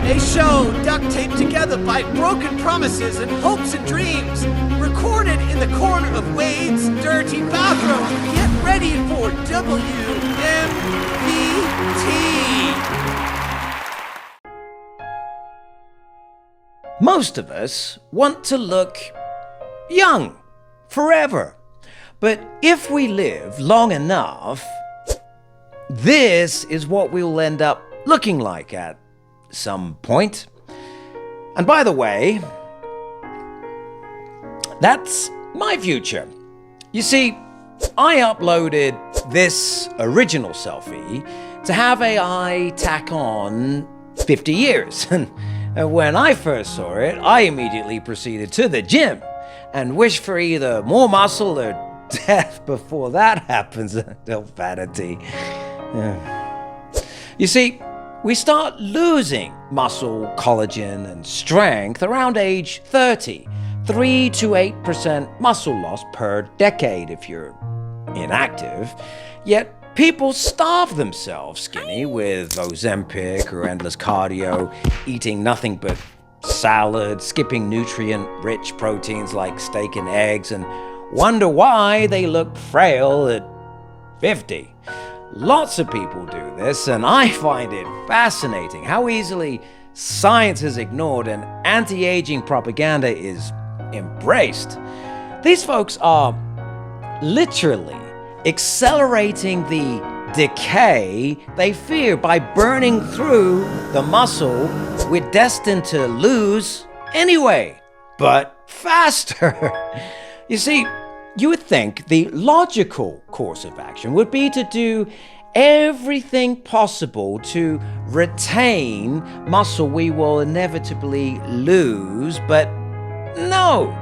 A show duct taped together by broken promises and hopes and dreams. Recorded in the corner of Wade's dirty bathroom. Get ready for WMVT. Most of us want to look young forever. But if we live long enough, this is what we'll end up looking like at some point. And by the way, that's my future. You see, I uploaded this original selfie to have AI tack on 50 years. And when I first saw it, I immediately proceeded to the gym and wish for either more muscle or death before that happens. Oh, vanity. You see, we start losing muscle, collagen, and strength around age 30. 3 to 8% muscle loss per decade if you're inactive. Yet people starve themselves skinny with Ozempic or endless cardio, eating nothing but salad, skipping nutrient-rich proteins like steak and eggs, and wonder why they look frail at 50. Lots of people do this, and I find it fascinating how easily science is ignored and anti-aging propaganda is embraced. These folks are literally accelerating the decay they fear by burning through the muscle we're destined to lose anyway, but faster. You see, you would think the logical course of action would be to do everything possible to retain muscle we will inevitably lose, but no.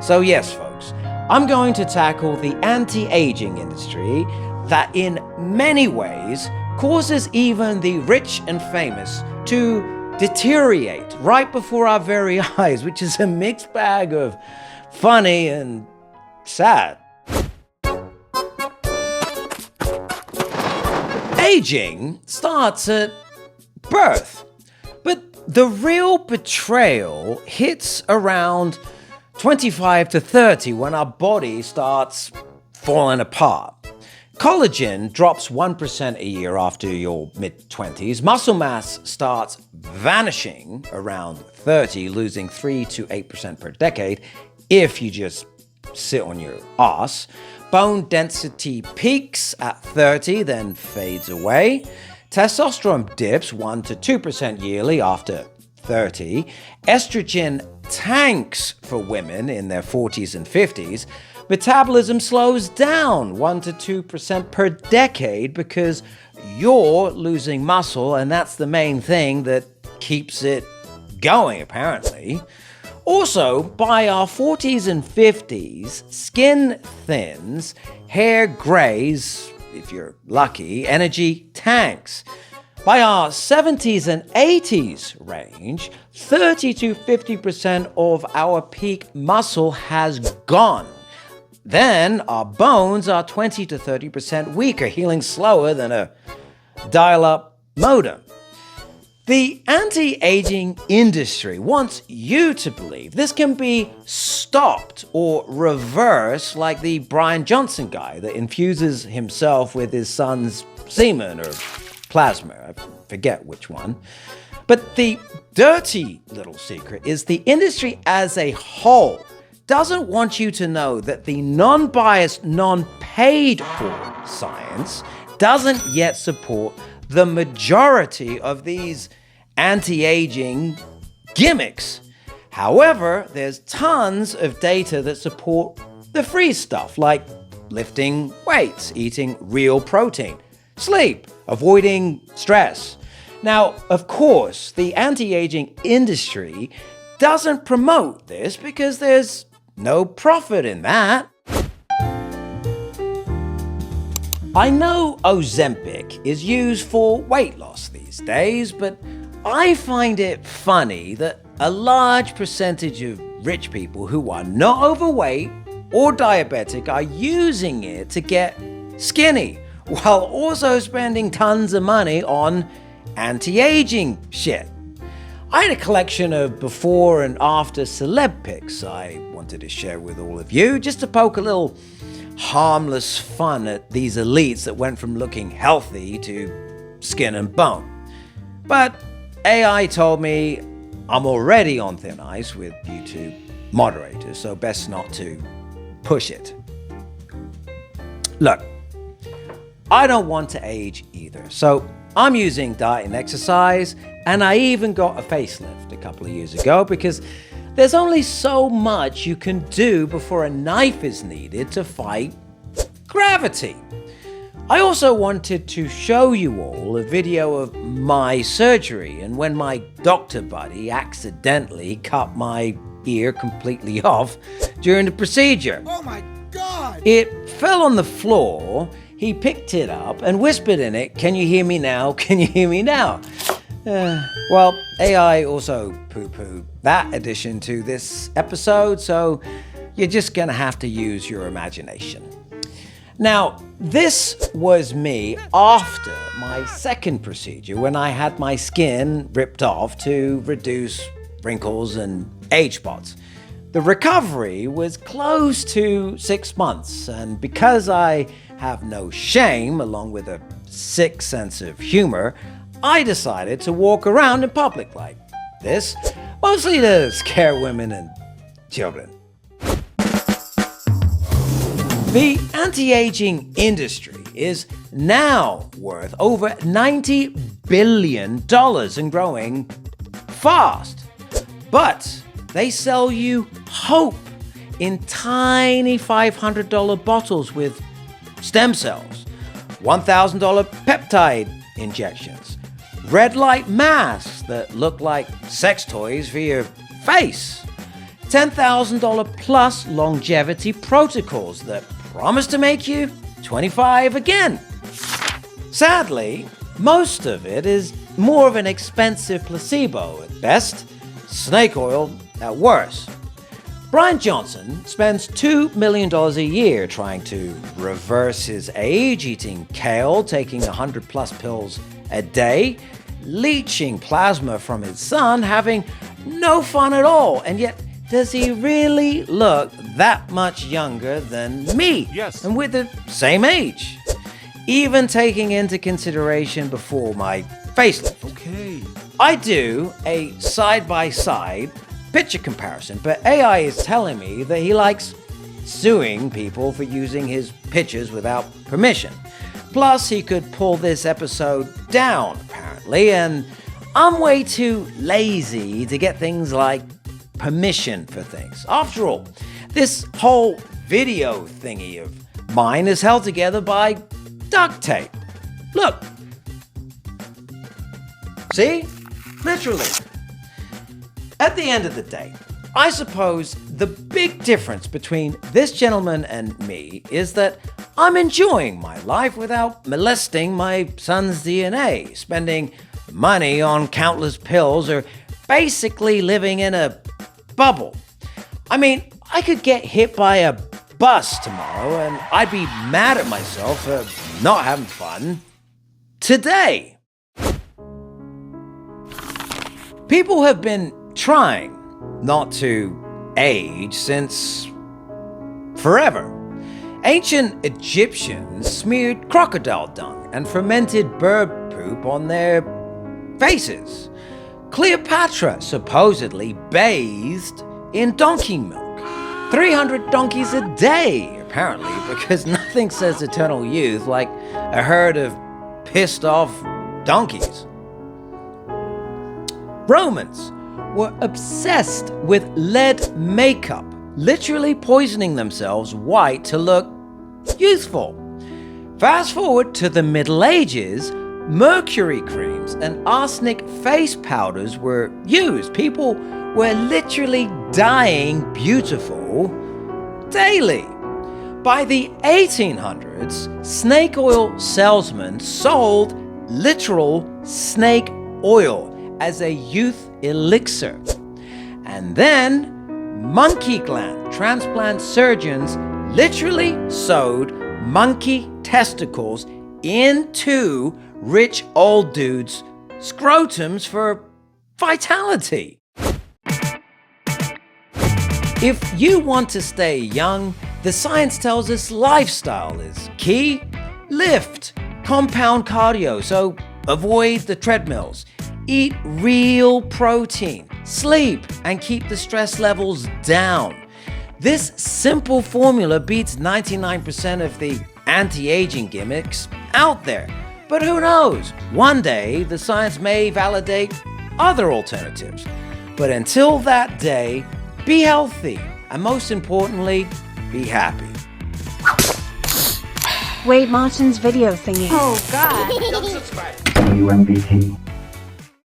So yes, folks, I'm going to tackle the anti-aging industry that in many ways causes even the rich and famous to deteriorate right before our very eyes, which is a mixed bag of funny and sad. Aging starts at birth, but the real betrayal hits around 25 to 30 when our body starts falling apart. Collagen drops 1% a year after your mid-20s. Muscle mass starts vanishing around 30, losing 3 to 8% per decade if you just sit on your ass. Bone density peaks at 30, then fades away. Testosterone dips 1 to 2% yearly after 30. Estrogen tanks for women in their 40s and 50s. Metabolism slows down 1 to 2% per decade because you're losing muscle, and that's the main thing that keeps it going, apparently. Also, by our 40s and 50s, skin thins, hair grays, if you're lucky, energy tanks. By our 70s and 80s range, 30 to 50% of our peak muscle has gone. Then our bones are 20 to 30% weaker, healing slower than a dial-up modem. The anti-aging industry wants you to believe this can be stopped or reversed, like the Brian Johnson guy that infuses himself with his son's semen or plasma. I forget which one. But the dirty little secret is the industry as a whole doesn't want you to know that the non-biased, non-paid-for science doesn't yet support the majority of these anti-aging gimmicks. However, there's tons of data that support the free stuff, like lifting weights, eating real protein, sleep, avoiding stress. Now, of course, the anti-aging industry doesn't promote this because there's no profit in that. I know Ozempic is used for weight loss these days, but I find it funny that a large percentage of rich people who are not overweight or diabetic are using it to get skinny, while also spending tons of money on anti-aging shit. I had a collection of before and after celeb pics I wanted to share with all of you, just to poke a little harmless fun at these elites that went from looking healthy to skin and bone. But AI told me I'm already on thin ice with YouTube moderators, so best not to push it. Look, I don't want to age either, so I'm using diet and exercise, and I even got a facelift a couple of years ago because there's only so much you can do before a knife is needed to fight gravity. I also wanted to show you all a video of my surgery and when my doctor buddy accidentally cut my ear completely off during the procedure. Oh my God! It fell on the floor, he picked it up and whispered in it, "Can you hear me now? Can you hear me now?" Well, AI also poo-pooed that addition to this episode, so you're just gonna have to use your imagination. Now, this was me after my second procedure when I had my skin ripped off to reduce wrinkles and age spots. The recovery was close to 6 months, and because I have no shame along with a sick sense of humor, I decided to walk around in public like this, mostly to scare women and children. The anti-aging industry is now worth over $90 billion and growing fast. But they sell you hope in tiny $500 bottles with stem cells, $1,000 peptide injections, red light masks that look like sex toys for your face, $10,000 plus longevity protocols that promise to make you 25 again. Sadly, most of it is more of an expensive placebo at best, snake oil at worst. Brian Johnson spends $2 million a year trying to reverse his age, eating kale, taking 100 plus pills a day, leeching plasma from his son, having no fun at all, and yet does he really look that much younger than me? Yes. And with the same age. Even taking into consideration before my facelift. Okay. I do a side-by-side picture comparison, but AI is telling me that he likes suing people for using his pictures without permission. Plus, he could pull this episode down, apparently, and I'm way too lazy to get things like permission for things. After all, this whole video thingy of mine is held together by duct tape. Look. See? Literally. At the end of the day, I suppose the big difference between this gentleman and me is that I'm enjoying my life without molesting my son's DNA, spending money on countless pills, or basically living in a bubble. I mean, I could get hit by a bus tomorrow and I'd be mad at myself for not having fun today. People have been trying not to age since forever. Ancient Egyptians smeared crocodile dung and fermented bird poop on their faces. Cleopatra supposedly bathed in donkey milk. 300 donkeys a day, apparently, because nothing says eternal youth like a herd of pissed off donkeys. Romans were obsessed with lead makeup, literally poisoning themselves white to look youthful. Fast forward to the Middle Ages, mercury creams and arsenic face powders were used. People were literally dying beautiful daily. By the 1800s, snake oil salesmen sold literal snake oil as a youth elixir. And then monkey gland transplant surgeons literally sewed monkey testicles into rich old dudes' scrotums for vitality. If you want to stay young, the science tells us lifestyle is key. Lift, compound cardio, so avoid the treadmills. Eat real protein, sleep, and keep the stress levels down. This simple formula beats 99% of the anti-aging gimmicks out there. But who knows? One day, the science may validate other alternatives. But until that day, be healthy, and most importantly, be happy. Wait, Martin's video thingy. Oh, God. WMBT.